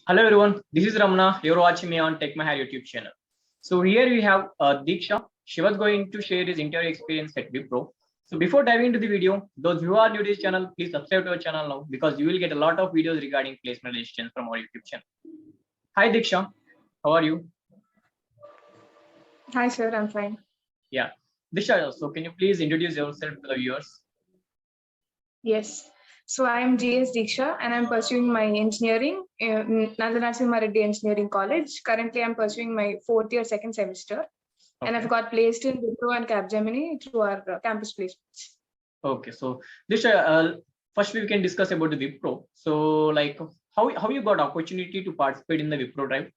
Hello everyone, this is Ramana. You're watching me on techmyhire YouTube channel. So here we have Diksha. She was going to share his interview experience at Wipro. So before diving into the video, those who are new to this channel, please subscribe to our channel now because you will get a lot of videos regarding placement assistance from our YouTube channel. Hi Diksha, how are you? Hi sir, I'm fine. Yeah, Diksha, so can you please introduce yourself to the viewers? Yes. So I'm GS Diksha and I'm pursuing my engineering in Nandanasimha Reddy Engineering College. Currently, I'm pursuing my fourth year, second semester. And I've got placed in Wipro and Capgemini through our campus placements. Okay, so Diksha, first we can discuss about the Wipro. So like how you got opportunity to participate in the Wipro drive?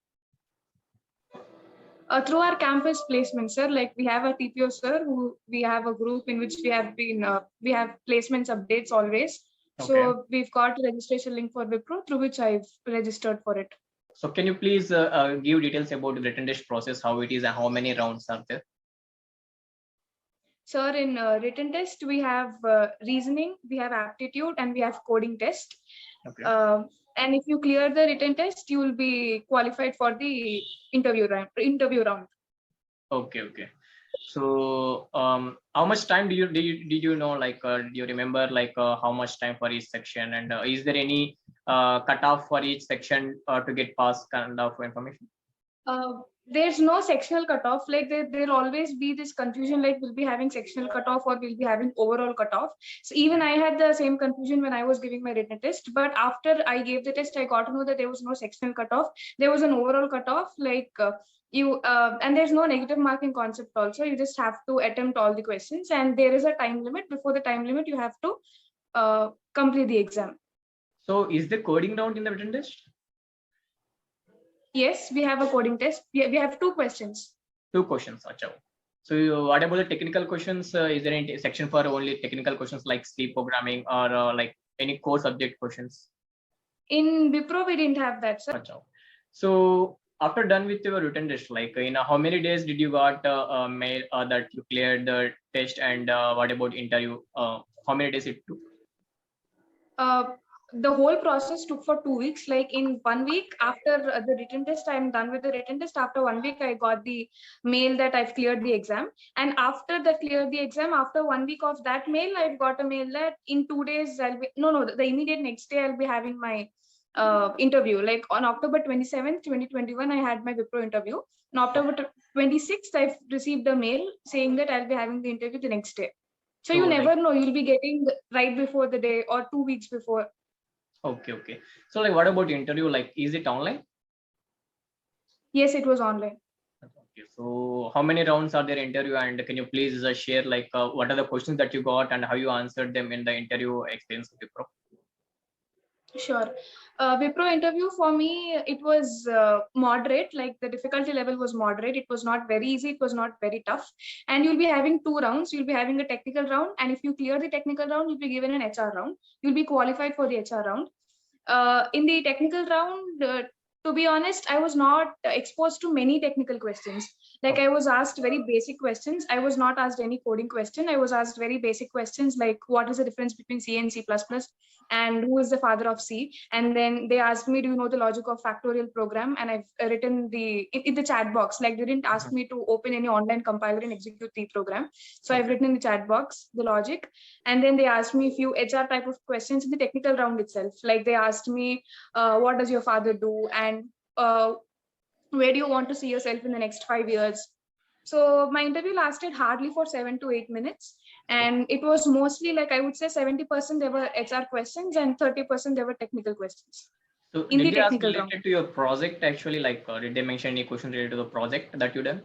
Through our campus placement, sir, like we have a TPO, sir, who we have a group in which we have placements updates always. So we've got a registration link for Wipro through which I've registered for it. So can you please give details about the written test process, how it is and how many rounds are there? Sir, in written test, we have reasoning, we have aptitude, and we have coding test. And if you clear the written test, you will be qualified for the interview round. Okay. So how much time did you know, like do you remember like how much time for each section, and is there any cutoff for each section to get past kind of information? There's no sectional cutoff. Like there'll always be this confusion, like we'll be having sectional cutoff or we'll be having overall cutoff. So even I had the same confusion when I was giving my written test, but after I gave the test, I got to know that there was no sectional cutoff. There was an overall cutoff, like and there's no negative marking concept also. You just have to attempt all the questions, and there is a time limit. Before the time limit, you have to complete the exam. So is the coding round in the written test? Yes, we have a coding test. We have two questions. Two questions, achha. So what about the technical questions? Is there any section for only technical questions like C programming or like any core subject questions? In Wipro, we didn't have that, sir. Achha. So after done with your written test, like in how many days did you got a mail that you cleared the test, and what about interview? How many days it took? The whole process took for 2 weeks. Like in 1 week after the written test, I'm done with the written test. After 1 week, I got the mail that I've cleared the exam. And after that cleared the exam, after 1 week of that mail, I've got a mail that in 2 days, the immediate next day, I'll be having my interview. Like on October 27th, 2021, I had my Wipro interview. On October 26th, I've received a mail saying that I'll be having the interview the next day. So you never know, you'll be getting right before the day or 2 weeks before. Okay. So like what about the interview? Like is it online? Yes, it was online. Okay. So how many rounds are there interview, and can you please share like what are the questions that you got and how you answered them in the interview experience of Wipro? Sure. Wipro interview for me, it was moderate, like the difficulty level was moderate. It was not very easy. It was not very tough. And you'll be having 2 rounds. You'll be having a technical round. And if you clear the technical round, you'll be given an HR round. You'll be qualified for the HR round. In the technical round, to be honest, I was not exposed to many technical questions. Like I was asked very basic questions. I was not asked any coding question. I was asked very basic questions like what is the difference between C and C++, and who is the father of C. And then they asked me, do you know the logic of factorial program? And I've written in the chat box. Like they didn't ask me to open any online compiler and execute the program. So I've written in the chat box the logic. And then they asked me a few HR type of questions in the technical round itself. Like they asked me, what does your father do? And where do you want to see yourself in the next 5 years? So my interview lasted hardly for 7 to 8 minutes. And it was mostly like, I would say 70% there were HR questions and 30% there were technical questions. So did they ask related to your project actually? Like did they mention any questions related to the project that you done?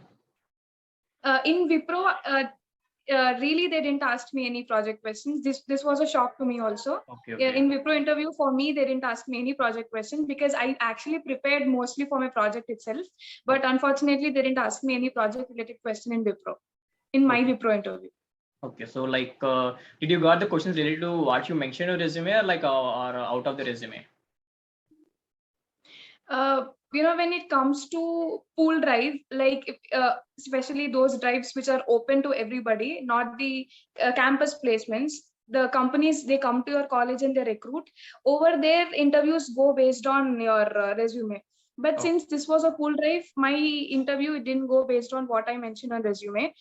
In Wipro, really they didn't ask me any project questions. This was a shock to me also. Okay. In Wipro interview, for me, they didn't ask me any project questions because I actually prepared mostly for my project itself. But unfortunately, they didn't ask me any project related question in Wipro, in my Wipro interview. Okay, so like did you got the questions related to what you mentioned in your resume, or like or out of the resume? When it comes to pool drive, like especially those drives which are open to everybody, not the campus placements, the companies, they come to your college and they recruit. Over there, interviews go based on your resume. But Okay. since this was a pool drive, my interview, it didn't go based on what I mentioned on resume.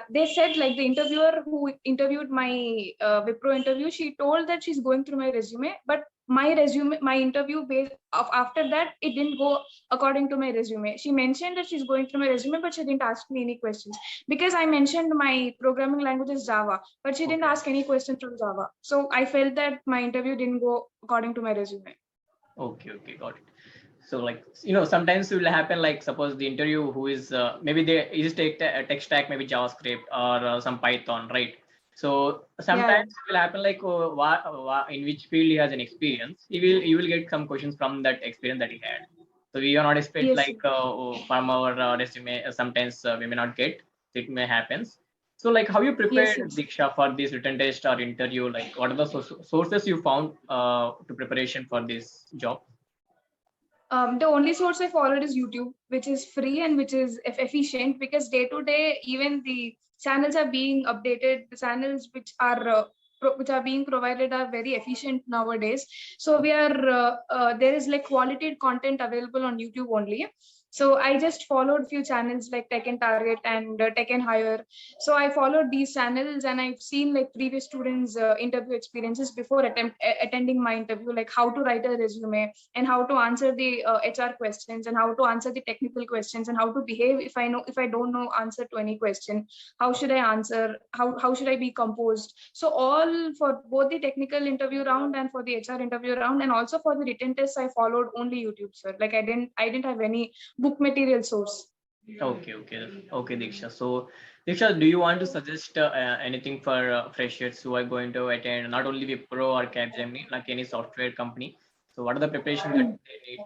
They said, like, the interviewer who interviewed my Wipro interview, she told that she's going through my resume, but my resume, my interview based of after that, it didn't go according to my resume. She mentioned that she's going through my resume, but she didn't ask me any questions because I mentioned my programming language is Java, but she didn't Okay. ask any question from Java. So I felt that my interview didn't go according to my resume. Okay. Okay. Got it. So like, sometimes it will happen, like suppose the interview who is maybe they is take tech stack, maybe JavaScript or some Python, right? So Yeah, sometimes it will happen like in which field he has an experience. You will get some questions from that experience that he had. So we are not expect yes, like from our resume. Sometimes we may not get. It may happens. So like, how you yes, prepared, yes. Diksha, for this written test or interview? Like, what are the sources you found to preparation for this job? The only source I followed is YouTube, which is free and which is efficient, because day to day, even the channels are being updated. The channels which are which are being provided are very efficient nowadays. So we are there is like quality content available on YouTube only. So I just followed few channels like Tech and Target and Tech and Hire. So I followed these channels and I've seen like previous students' interview experiences before attending my interview, like how to write a resume and how to answer the HR questions and how to answer the technical questions and how to behave if I don't know answer to any question. How should I answer? How should I be composed? So all for both the technical interview round and for the HR interview round and also for the written tests, I followed only YouTube, sir. Like I didn't have any book material source. Okay, okay, Diksha. So, Diksha, do you want to suggest anything for freshers who are going to attend not only Wipro or Capgemini, like any software company? So, what are the preparation that they need?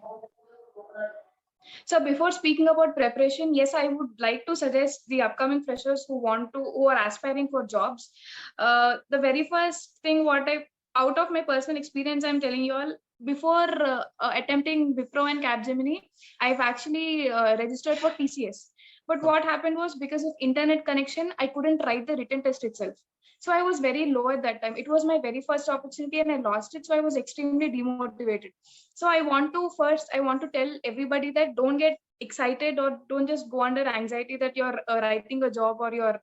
So before speaking about preparation, yes, I would like to suggest the upcoming freshers who are aspiring for jobs. The very first thing out of my personal experience, I'm telling you all, before attempting Wipro and Capgemini, I've actually registered for TCS. But Okay, what happened was, because of internet connection, I couldn't write the written test itself. So I was very low at that time. It was my very first opportunity and I lost it. So I was extremely demotivated. So I want to tell everybody that don't get excited or don't just go under anxiety that you're writing a job or you're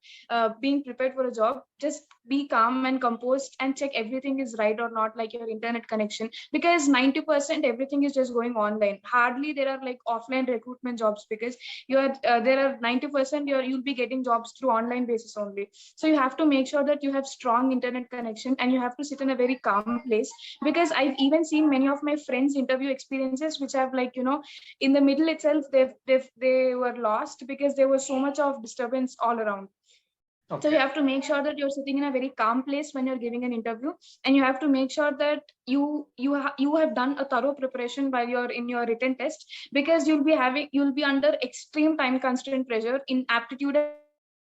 being prepared for a job. Just be calm and composed and check everything is right or not, like your internet connection, because 90% everything is just going online. Hardly there are like offline recruitment jobs, because there are 90% you'll be getting jobs through online basis only. So you have to make sure that you have strong internet connection and you have to sit in a very calm place, because I've even seen many of my friends interview experiences which have, like, in the middle itself they were lost because there was so much of disturbance all around. So you okay, have to make sure that you're sitting in a very calm place when you're giving an interview, and you have to make sure that you have done a thorough preparation while you're in your written test, because you'll be under extreme time constraint pressure in aptitude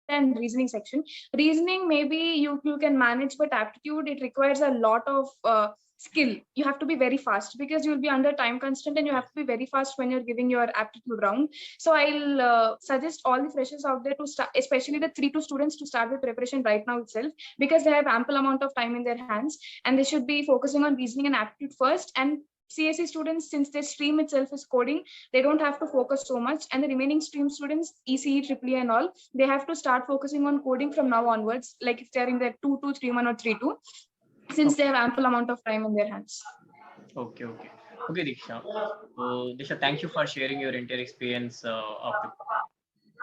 and reasoning section. Reasoning, maybe you can manage, but aptitude, it requires a lot of skill. You have to be very fast because you'll be under time constraint, and you have to be very fast when you're giving your aptitude round. So I'll suggest all the freshers out there to start, especially the 3-2 students, to start with preparation right now itself, because they have ample amount of time in their hands, and they should be focusing on reasoning and aptitude first. And CSE students, since their stream itself is coding, they don't have to focus so much. And the remaining stream students, ECE, EEE and all, they have to start focusing on coding from now onwards, like if they're in their 2-2-3-1 or 3-2, since they okay, have ample amount of time in their hands. okay, Diksha. So, Diksha, thank you for sharing your entire experience of the.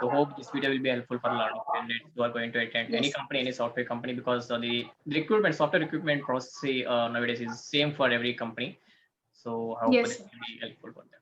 So, hope this video will be helpful for a lot of candidates who are going to attend any Yes. company, any software company, because the software recruitment process nowadays is same for every company. So, I hope this Yes. will be helpful for them.